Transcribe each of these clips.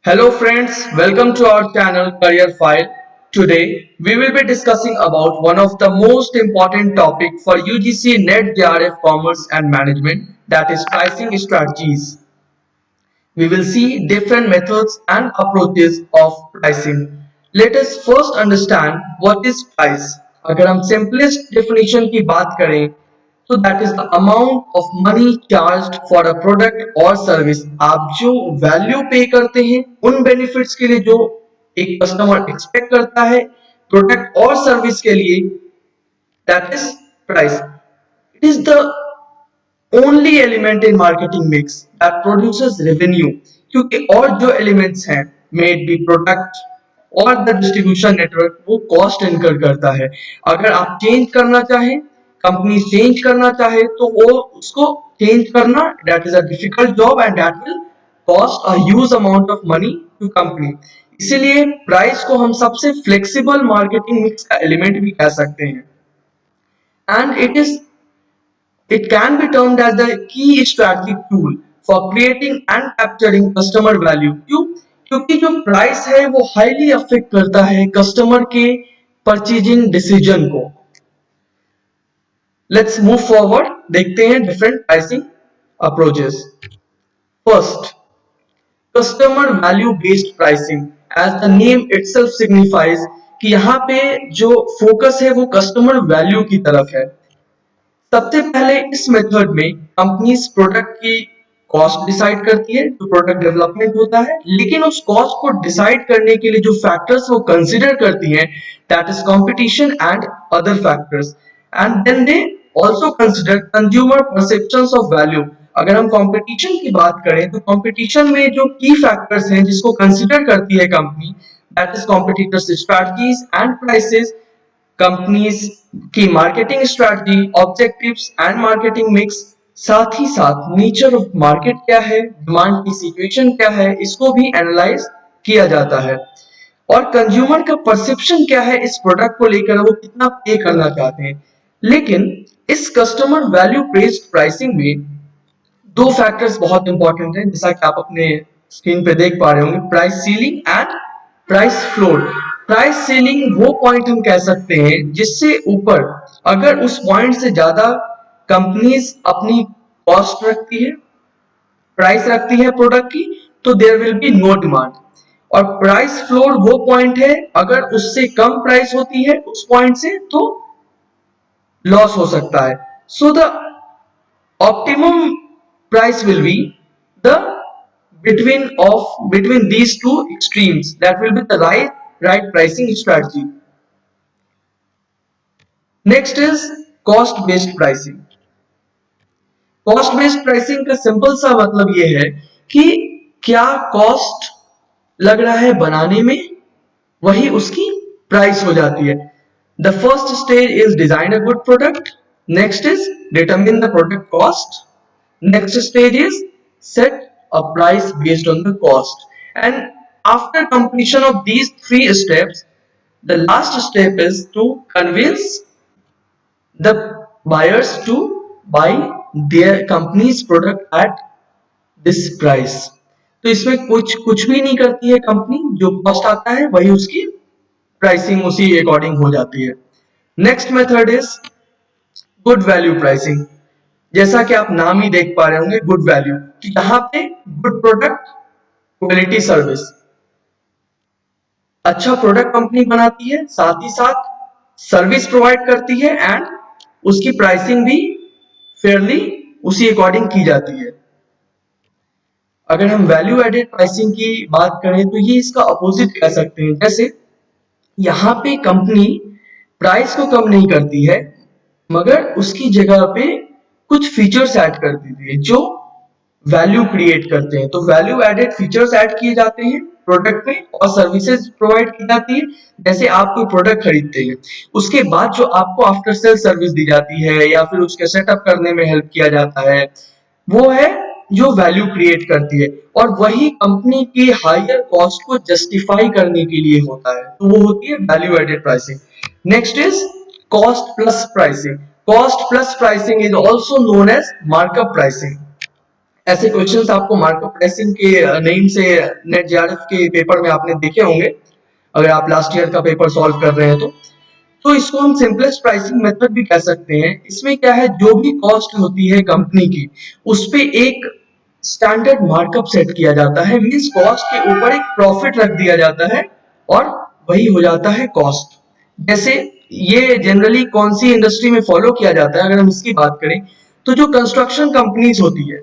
Hello friends, welcome to our channel Career File. Today we will be discussing about one of the most important topic for UGC NET JRF Commerce and Management, that is pricing strategies. We will see different methods and approaches of pricing. Let us first understand what is price. अगर हम simplest definition की बात करें तो that is the amount of money charged for a product or service. आप जो value pay करते हैं उन benefits के लिए जो एक customer expect करता है product और service के लिए, that is price. It is the only element in marketing mix that produces revenue, क्योंकि और जो elements हैं may it be product और the distribution network वो cost incur करता है. अगर आप change करना चाहें, कंपनी change करना चाहे तो वो उसको change करना that is a difficult job and that will cost a huge amount of money to company. इसीलिए प्राइस को हम सबसे flexible marketing mix का element भी कह सकते हैं and it can be termed as the key strategic tool for creating and capturing customer value. क्यों? क्योंकि जो प्राइस है वो हाईली अफेक्ट करता है कस्टमर के परचेजिंग डिसीजन को. लेट्स मूव फॉरवर्ड, देखते हैं different pricing approaches. First, customer value based pricing. As the name itself signifies कि यहाँ पे जो फोकस है वो कस्टमर वैल्यू की तरफ है. सबसे पहले इस मेथड में कंपनीज प्रोडक्ट की कॉस्ट डिसाइड करती है, जो प्रोडक्ट डेवलपमेंट होता है, लेकिन उस कॉस्ट को डिसाइड करने के लिए जो फैक्टर्स वो कंसीडर करती हैं that is competition and other factors, and then they also consider consumer perceptions of value. अगर हम कंपटीशन की बात करें तो कंपटीशन में जो की फैक्टर्स हैं जिसको कंसीडर करती है company, that is competitors strategies and prices, companies की marketing strategy, objectives and marketing mix, साथ ही साथ नेचर ऑफ मार्केट क्या है, डिमांड की सिचुएशन क्या है, इसको भी एनालाइज किया जाता है. और कंज्यूमर का परसेप्शन क्या है इस प्रोडक्ट को लेकर, वो कितना पे करना चाहते हैं. लेकिन इस कस्टमर वैल्यू बेस्ड प्राइसिंग में दो फैक्टर्स बहुत इंपॉर्टेंट हैं, जैसा कि आप अपने स्क्रीन पे देख पा रहे होंगे, price ceiling and price floor. Price ceiling वो पॉइंट हम कह सकते हैं जिससे ऊपर अगर उस पॉइंट से ज्यादा कंपनीज अपनी कॉस्ट रखती है, प्राइस रखती है प्रोडक्ट की, तो there will be no demand. और प्राइस फ्लोर वो पॉइंट है अगर उससे कम प्राइस होती है उस पॉइंट से तो लॉस हो सकता है. So the optimum price will be the between these two extremes, that will be the right pricing strategy. Next is cost based pricing. Cost based pricing का सिंपल सा मतलब ये है कि क्या कॉस्ट लग रहा है बनाने में वही उसकी प्राइस हो जाती है. The first stage is design a good product. Next is determine the product cost. Next stage is set a price based on the cost. And after completion of these three steps, the last step is to convince the buyers to buy their company's product at this price. तो इसमें कुछ भी नहीं करती है company, जो cost आता है वही उसकी प्राइसिंग उसी अकॉर्डिंग हो जाती है. Next method is good value pricing. जैसा कि आप नाम ही देख पा रहे होंगे, गुड वैल्यू, कि यहाँ पे गुड प्रोडक्ट, क्वालिटी सर्विस, अच्छा प्रोडक्ट कंपनी बनाती है, साथ ही साथ सर्विस प्रोवाइड करती है एंड उसकी प्राइसिंग भी फेयरली उसी अकॉर्डिंग की जाती है. अगर हम वैल्यू एडेड प्राइसिंग की बात करें तो ये इसका अपोजिट कह सकते हैं. जैसे यहाँ पे कंपनी प्राइस को कम नहीं करती है मगर उसकी जगह पे कुछ फीचर्स ऐड कर देती है जो वैल्यू क्रिएट करते हैं. तो वैल्यू एडेड फीचर्स ऐड किए जाते हैं प्रोडक्ट में और सर्विसेज प्रोवाइड की जाती है. जैसे आप कोई प्रोडक्ट खरीदते हैं, उसके बाद जो आपको आफ्टर सेल सर्विस दी जाती है या फिर उसके सेटअप करने में हेल्प किया जाता है, वो है जो वैल्यू क्रिएट करती है, और वही कंपनी की हायर कॉस्ट को जस्टिफाई करने के लिए होता है. तो वो होती है value added pricing. Next is cost plus pricing. Cost plus pricing is also known as markup pricing. ऐसे क्वेश्चंस आपको मार्कअप प्राइसिंग के नेम से नेट जेआरएफ के पेपर में आपने देखे होंगे, अगर आप लास्ट ईयर का पेपर सॉल्व कर रहे हैं तो इसको हम सिंपलेस्ट प्राइसिंग मेथड भी कह सकते हैं। इसमें क्या है, जो भी कॉस्ट होती है कंपनी की, उस पे एक स्टैंडर्ड मार्कअप सेट किया जाता है, मींस कॉस्ट के ऊपर एक प्रॉफिट रख दिया जाता है और वही हो जाता है कॉस्ट। जैसे ये जनरली कौन सी इंडस्ट्री में फॉलो किया जाता है, अगर हम इसकी बात करें तो जो कंस्ट्रक्शन कंपनीज होती है,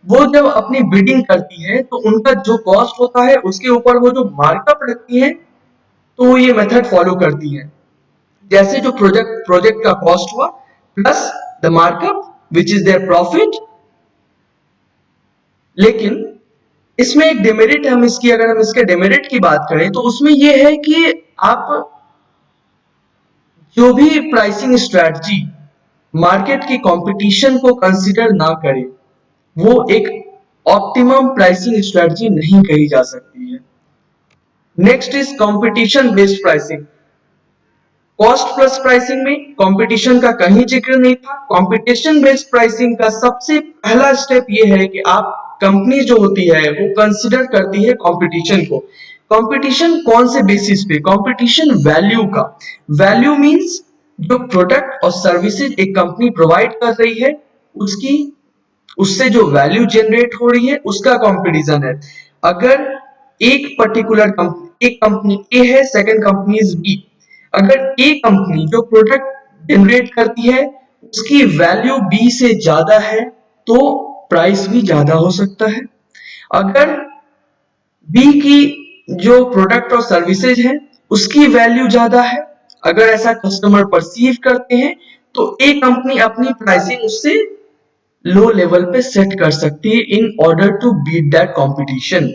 वो जब अपनी बिडिंग करती है तो उनका जो कॉस्ट होता है उसके ऊपर वो जो मार्कअप रखती है, तो वो ये मेथड फॉलो करती है। जैसे जो प्रोजेक्ट प्रोजेक्ट का कॉस्ट हुआ plus the markup which is their profit. लेकिन इसमें एक डिमेरिट है, हम इसकी अगर हम इसके डिमेरिट की बात करें तो उसमें यह है कि आप जो भी प्राइसिंग स्ट्रेटजी मार्केट की कंपटीशन को कंसीडर ना करें, वो एक ऑप्टिमम प्राइसिंग स्ट्रेटजी नहीं कही जा सकती है। Next is competition based pricing. Cost plus pricing में कंपटीशन का कहीं जिक्र नहीं था। कंपटीशन बेस्ड प्राइसिंग का सबसे पहला स्टेप ये है कि आप कंपनी जो होती है वो कंसिडर करती है कंपटीशन को। कंपटीशन कौन से बेसिस पे? कंपटीशन वैल्यू का। वैल्यू मींस जो प्रोडक्ट और सर्विसेज एक कंपनी प्रोवाइड कर रही है, उसकी उससे जो वैल्यू जनरेट हो रही है, उसका कंपटीशन है। अगर एक पर्टिकुलर कंपनी, एक कंपनी ए है, सेकंड कंपनी इज बी, अगर ए कंपनी जो प्रोडक्ट जनरेट करती है उसकी वैल्यू बी से ज्यादा है तो प्राइस भी ज्यादा हो सकता है। अगर बी की जो प्रोडक्ट और सर्विसेज है उसकी वैल्यू ज्यादा है, अगर ऐसा कस्टमर परसीव करते हैं, तो ए कंपनी अपनी प्राइसिंग उससे लो लेवल पे सेट कर सकती है in order to beat that competition.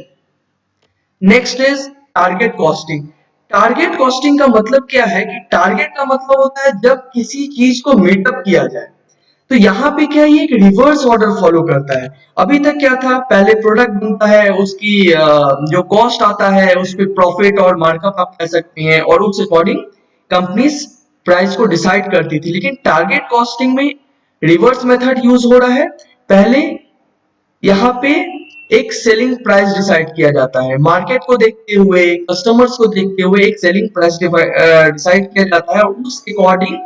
Next is target costing. Target costing का मतलब क्या है कि टारगेट का मतलब होता है जब किसी चीज को मीटअप किया जाए। तो यहाँ पे क्या है, ये एक रिवर्स ऑर्डर फॉलो करता है। अभी तक क्या था, पहले प्रोडक्ट बनता है, उसकी जो कॉस्ट आता है उस पे प्रॉफिट और मार्कअप आप कह सकते हैं, और उस अकॉर्डिंग कंपनीज प्राइस को डिसाइड करती थी। लेकिन टारगेट कॉस्टिंग में रिवर्स मेथड यूज हो रहा है। पहले यहाँ पे एक सेलिंग प्राइस डिसाइड किया जाता है, मार्केट को देखते हुए, कस्टमर्स को देखते हुए एक सेलिंग प्राइस डिसाइड किया जाता है, और उस अकॉर्डिंग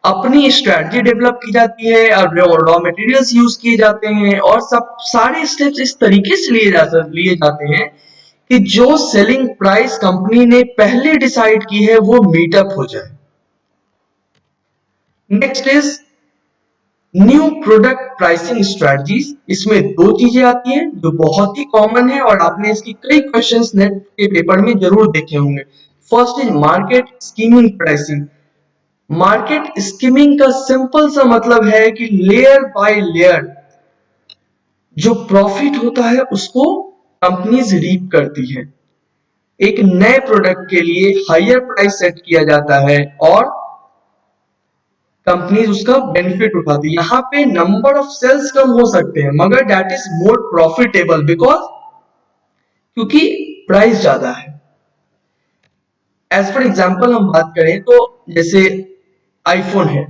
अपनी स्ट्रेटजी डेवलप की जाती है और रॉ मटेरियल्स यूज किए जाते हैं, और सब सारे स्टेप्स इस तरीके से लिए जाते हैं कि जो सेलिंग प्राइस कंपनी ने पहले डिसाइड की है वो मीटअप हो जाए। Next is new product pricing strategies. इसमें दो चीजें आती हैं जो बहुत ही कॉमन है और आपने इसकी कई क्वेश्चंस नेट के पेपर में जरूर देखे होंगे। First is market skimming pricing. Market skimming का सिंपल सा मतलब है कि लेयर बाय लेयर जो प्रॉफिट होता है उसको कंपनीज रीप करती है। एक नए प्रोडक्ट के लिए हायर प्राइस सेट किया जाता है और कंपनीज उसका बेनिफिट उठाती है। यहाँ पे नंबर ऑफ सेल्स कम हो सकते हैं मगर that is more profitable because, क्योंकि प्राइस ज्यादा है। एज फॉर एग्जाम्पल हम बात करें तो जैसे आईफोन है,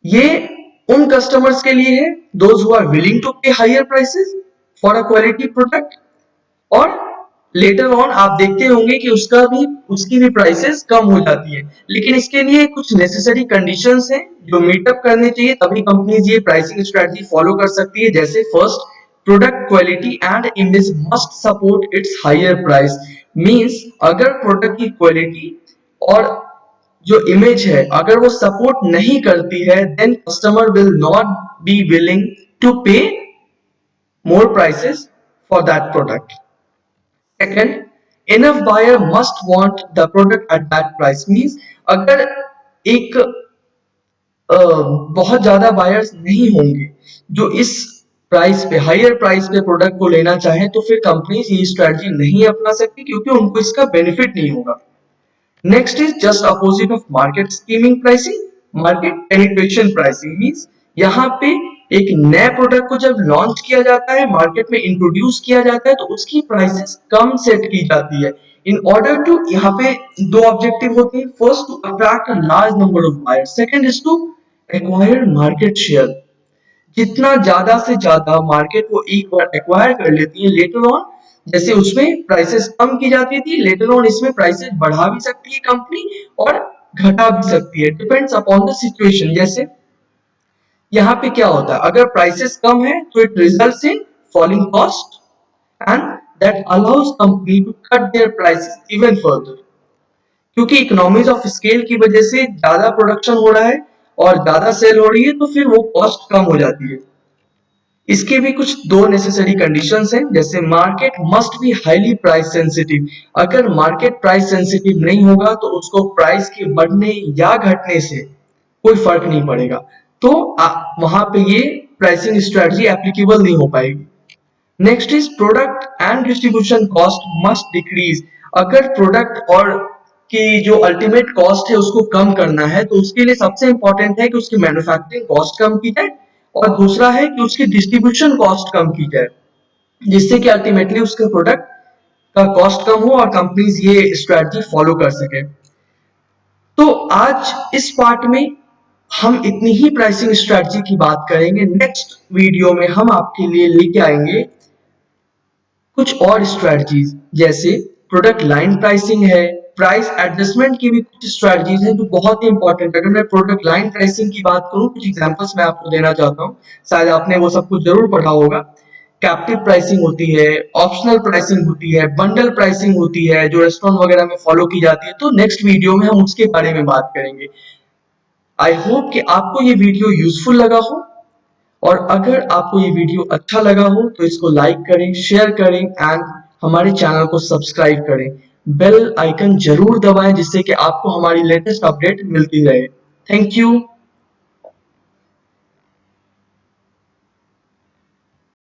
ये उन कस्टमर्स के लिए है those who are willing to pay higher prices for a quality product, और लेटर ऑन आप देखते होंगे कि उसकी भी प्राइसेस कम हो जाती है। लेकिन इसके लिए कुछ नेसेसरी कंडीशंस हैं जो मीटअप करने चाहिए, तभी कंपनीज ये प्राइसिंग स्ट्रेटजी फॉलो कर सकती है। जैसे first, product quality and image must support its higher price. Means अगर प्रोडक्ट की क्वालिटी और जो इमेज है अगर वो सपोर्ट नहीं करती है, then customer will not be willing to pay more prices for that product. Second, enough buyer must want the product at that price, means अगर एक बहुत ज्यादा बायर्स नहीं होंगे जो इस प्राइस पे, हायर प्राइस पे प्रोडक्ट को लेना चाहे, तो फिर कंपनी ये स्ट्रेटजी नहीं अपना सकती क्योंकि उनको इसका बेनिफिट नहीं होगा। Next is just opposite of market skimming pricing, market penetration pricing. Means यहाँ पे एक नए प्रोडक्ट को जब लॉन्च किया जाता है, मार्केट में इंट्रोड्यूस किया जाता है, तो उसकी प्राइसेस कम सेट की जाती है इन ऑर्डर टू, यहाँ पे दो ऑब्जेक्टिव होते हैं। First, to attract a large number of buyers, second is to acquire market share. जितना ज्यादा से ज्यादा मार्केट वो एक बार एक्वायर कर लेती है, लेटर ऑन जैसे उसमें प्राइसेस कम की जाती थी, लेटर ऑन इसमें प्राइसेस बढ़ा भी सकती है कंपनी और घटा भी सकती है, डिपेंड्स अपॉन द सिचुएशन। जैसे यहाँ पे क्या होता है, अगर प्राइसेस कम है तो it results in falling cost and that allows company to cut their prices even further, क्योंकि इकोनॉमीज ऑफ स्केल की वजह से ज्यादा प्रोडक्शन हो रहा है और ज्यादा सेल हो रही है, तो फिर वो कॉस्ट कम हो जाती है। इसके भी कुछ दो नेसेसरी कंडीशंस हैं, जैसे market must be highly price sensitive. अगर मार्केट प्राइस सेंसिटिव नहीं होगा तो उसको प्राइस के बढ़ने या घटने से कोई फर्क नहीं पड़ेगा, तो वहां पे ये प्राइसिंग स्ट्रेटजी एप्लीकेबल नहीं हो पाएगी। Next is product and distribution cost must decrease. अगर प्रोडक्ट और की जो अल्टीमेट कॉस्ट है उसको कम करना है तो उसके लिए सबसे इंपॉर्टेंट है कि उसकी मैन्युफैक्चरिंग कॉस्ट कम की जाए, और दूसरा है कि उसकी डिस्ट्रीब्यूशन कॉस्ट कम की जाए, जिससे कि अल्टीमेटली उसके प्रोडक्ट का कॉस्ट कम हो और कंपनीज ये स्ट्रेटजी फॉलो कर सके। तो आज इस पार्ट में हम इतनी ही प्राइसिंग स्ट्रेटजी की बात करेंगे। नेक्स्ट वीडियो में हम आपके लिए लेके आएंगे कुछ और स्ट्रेटजीज, जैसे प्रोडक्ट लाइन प्राइसिंग है, प्राइस एडजस्टमेंट की भी कुछ स्ट्रेटजीज हैं जो बहुत ही इंपॉर्टेंट है। अगर मैं प्रोडक्ट लाइन प्राइसिंग की बात करूं, कुछ एग्जांपल्स मैं आपको देना चाहता हूं, शायद आपने वो सब कुछ जरूर पढ़ा होगा। कैप्टिव प्राइसिंग होती है, ऑप्शनल प्राइसिंग होती है, बंडल प्राइसिंग होती है जो रेस्टोरेंट वगैरह में फॉलो की जाती है। तो नेक्स्ट वीडियो में हम उसके बारे में बात करेंगे। आई होप कि आपको ये वीडियो यूजफुल लगा हो, और अगर आपको ये वीडियो अच्छा लगा हो तो इसको लाइक करें, शेयर करें एंड हमारे चैनल को सब्सक्राइब करें। बेल आइकन जरूर दबाएं जिससे कि आपको हमारी लेटेस्ट अपडेट मिलती रहे। Thank you.